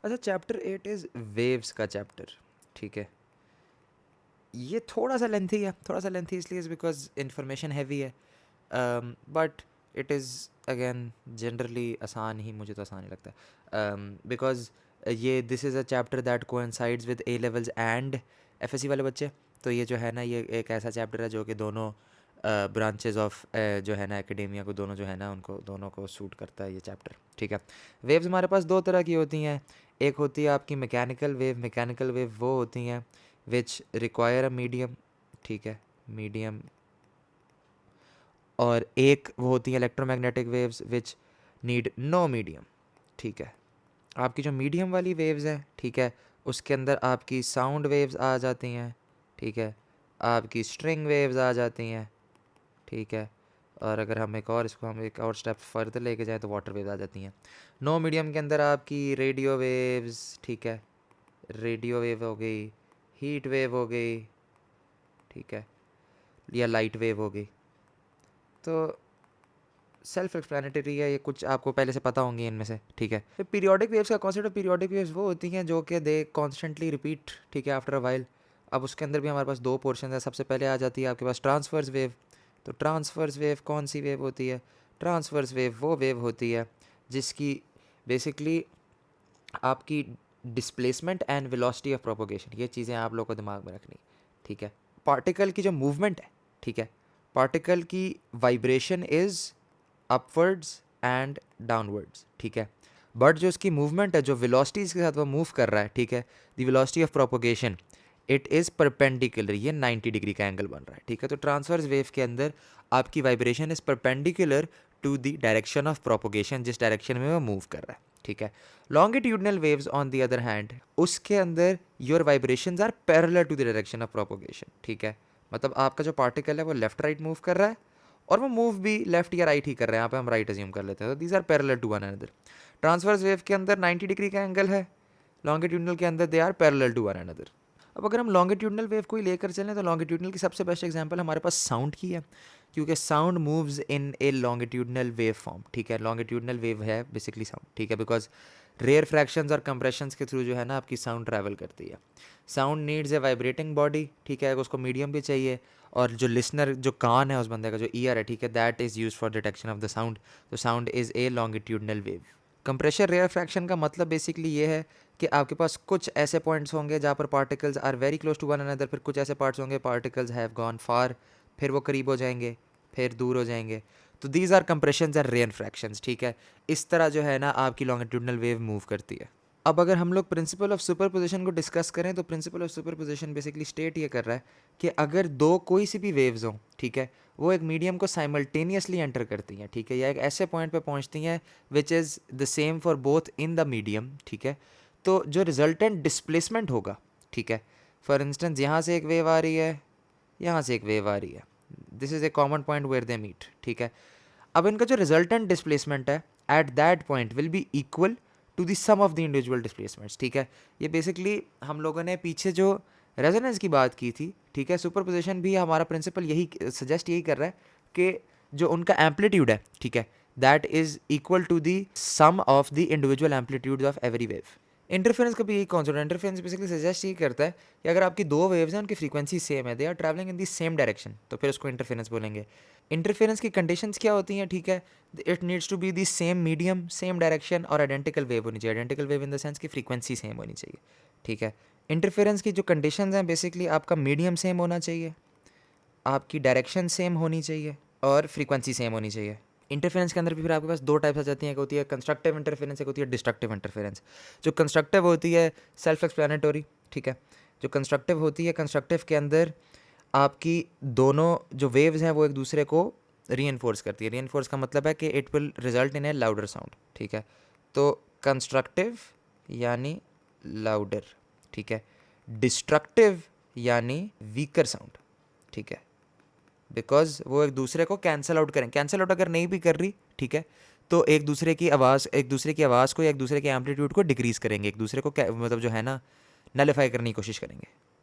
अच्छा, chapter 8 is waves का chapter, ठीक है। ये थोड़ा सा लेंथी इसलिए बिकॉज इन्फॉर्मेशन हैवी है, but it is again generally आसान ही, मुझे तो आसान ही लगता है, बिकॉज ये this is a chapter that coincides with A levels and FSc वाले बच्चे। तो ये जो है ना, ये एक ऐसा चैप्टर है जो कि दोनों ब्रांचेस ऑफ जो है ना एकेडेमिया को, दोनों जो है ना उनको दोनों को सूट करता है ये चैप्टर, ठीक है। वेव्स हमारे पास दो तरह की होती हैं। एक होती है आपकी मैकेनिकल वेव वो होती हैं विच रिक्वायर अ मीडियम, ठीक है, मीडियम। और एक वो होती है electromagnetic waves which need no medium, ठीक है। आपकी जो मीडियम वाली वेव्स हैं, ठीक है, उसके अंदर आपकी साउंड वेव्स आ जाती हैं, ठीक है, आपकी स्ट्रिंग वेव्स आ जाती हैं, ठीक है। और अगर हम एक और स्टेप फर्दर लेके जाएं तो वाटर वेव्स आ जाती हैं। नो मीडियम के अंदर आपकी रेडियो वेव्स, ठीक है, रेडियो वेव हो गई, हीट वेव हो गई, ठीक है, या लाइट वेव हो गई। तो सेल्फ एक्सप्लेनेटरी है, ये कुछ आपको पहले से पता होंगी इनमें से, ठीक है। फिर पीरियोडिक वेव्स का कॉन्सेप्ट है, पीरियोडिक वेव्स वो होती हैं जो कि दे कॉन्स्टेंटली रिपीट, ठीक है, आफ्टर अ वाइल। अब उसके अंदर भी हमारे पास दो पोर्शन है। सबसे पहले आ जाती है आपके पास ट्रांसवर्स वेव। तो ट्रांसवर्स वेव कौन सी वेव होती है? ट्रांसवर्स वेव वो वेव होती है जिसकी बेसिकली आपकी displacement and velocity of propagation, ये चीज़ें आप लोगों को दिमाग में रखनी, ठीक है। पार्टिकल की जो मूवमेंट है, ठीक है, पार्टिकल की vibration is upwards and downwards, ठीक है। बट जो उसकी मूवमेंट है, जो वेलोसिटीज़ के साथ वो मूव कर रहा है, ठीक है, the velocity of propagation it is perpendicular, ये 90 डिग्री का एंगल बन रहा है, ठीक है। तो ट्रांसवर्स वेव के अंदर आपकी vibration is perpendicular to the direction of propagation, जिस डायरेक्शन में वो मूव कर रहा है, ठीक है। Longitudinal waves on the other hand, उसके अंदर your vibrations are parallel to the direction of propagation, ठीक है। मतलब आपका जो पार्टिकल है वो लेफ्ट राइट मूव कर रहा है, और वो मूव भी लेफ्ट या राइट ही कर रहे हैं, यहाँ पे हम राइट अज्यूम कर लेते हैं। तो these are parallel to one another. Transverse wave के अंदर 90 डिग्री का एंगल है, लॉन्गिट्यूडनल के अंदर they are parallel to one another. अब अगर हम लॉन्गिट्यूडनल वेव को ही लेकर चलें तो लॉन्गिट्यूडनल की सबसे बेस्ट एग्जांपल हमारे पास साउंड की है, क्योंकि sound moves in A longitudinal wave form, ठीक है। लॉन्गिट्यूडनल वेव है बेसिकली साउंड, ठीक है, बिकॉज रेयर फ्रैक्शंस और कंप्रेशंस के थ्रू जो है ना आपकी साउंड ट्रैवल करती है। Sound needs a vibrating body, ठीक है, उसको मीडियम भी चाहिए, और जो लिसनर, जो कान है उस बंदे का, जो ईयर है, ठीक है, that is use for detection of the sound. तो sound is a longitudinal wave. Compression rarefaction का मतलब बेसिकली ये है कि आपके पास कुछ ऐसे पॉइंट्स होंगे जहाँ पर particles are very close to one another, फिर कुछ ऐसे पार्ट्स होंगे पार्टिकल्स हैव गॉन फार, फिर वो करीब हो जाएंगे, फिर दूर हो जाएंगे। तो these are compressions and rarefactions, ठीक है। इस तरह जो है ना आपकी लॉन्गिट्यूडनल वेव मूव करती है। अब अगर हम लोग प्रिंसिपल ऑफ सुपरपोजिशन को डिस्कस करें तो principle of superposition basically state ये कर रहा है कि अगर दो कोई सी भी वेव्स हों, ठीक है, वो एक मीडियम को साइमल्टेनियसली एंटर करती हैं, ठीक है, या एक ऐसे पॉइंट पे पहुंचती हैं which is the same for both in the medium, ठीक है, तो जो रिजल्टेंट डिस्प्लेसमेंट होगा, ठीक है, फॉर इंस्टेंस यहाँ से एक वेव आ रही है, यहाँ से एक वेव आ रही है, this is a common point where they meet, ठीक है। अब इनका जो रिजल्टेंट डिस्प्लेसमेंट है at that point will be equal to the sum of the individual displacements, ठीक है। ये बेसिकली हम लोगों ने पीछे जो रेजोनेंस की बात की थी, ठीक है, सुपरपोजिशन भी हमारा प्रिंसिपल यही सजेस्ट यही कर रहा है कि जो उनका एम्पलीट्यूड है, ठीक है, that is equal to the sum of the individual amplitude of every wave. Interference का भी यही कॉन्सेप्ट है। इंटरफेरेंस बेसिकली सजेस्ट यही करता है कि अगर आपकी दो वेव्स हैं, उनकी फ्रीक्वेंसी सेम है, they are travelling in the same direction, तो फिर उसको इंटरफेरेंस बोलेंगे। इंटरफेरेंस की कंडीशंस क्या होती हैं, ठीक है, it needs to be the same medium, same direction, और आइडेंटिकल वेव होनी चाहिए। Identical wave in the sense की फ्रीक्वेंसी सेम होनी चाहिए, ठीक है। इंटरफेरेंस की जो कंडीशंस हैं बेसिकली आपका मीडियम सेम होना चाहिए, आपकी डायरेक्शन सेम होनी चाहिए, और फ्रीक्वेंसी सेम होनी चाहिए। इंटरफेरेंस के अंदर भी फिर आपके पास दो टाइप्स आ जाती हैं, एक होती है कंस्ट्रक्टिव इंटरफेरेंस, एक होती है डिस्ट्रक्टिव इंटरफेरेंस। जो कंस्ट्रक्टिव होती है सेल्फ एक्सप्लेनेटरी, ठीक है। जो कंस्ट्रक्टिव होती है, कंस्ट्रक्टिव के अंदर आपकी दोनों जो वेव्स हैं वो एक दूसरे को री करती है। री का मतलब है कि it will result in A louder sound, ठीक है। तो कंस्ट्रक्टिव यानी लाउडर, ठीक है, डिस्ट्रक्टिव यानी वीकर साउंड, ठीक है, बिकॉज वो एक दूसरे को कैंसिल आउट करें। कैंसिल आउट अगर नहीं भी कर रही, ठीक है, तो एक दूसरे की आवाज़ को या एक दूसरे के एम्पलीट्यूड को डिक्रीज़ करेंगे, एक दूसरे को मतलब जो है ना नलिफाई करने की कोशिश करेंगे।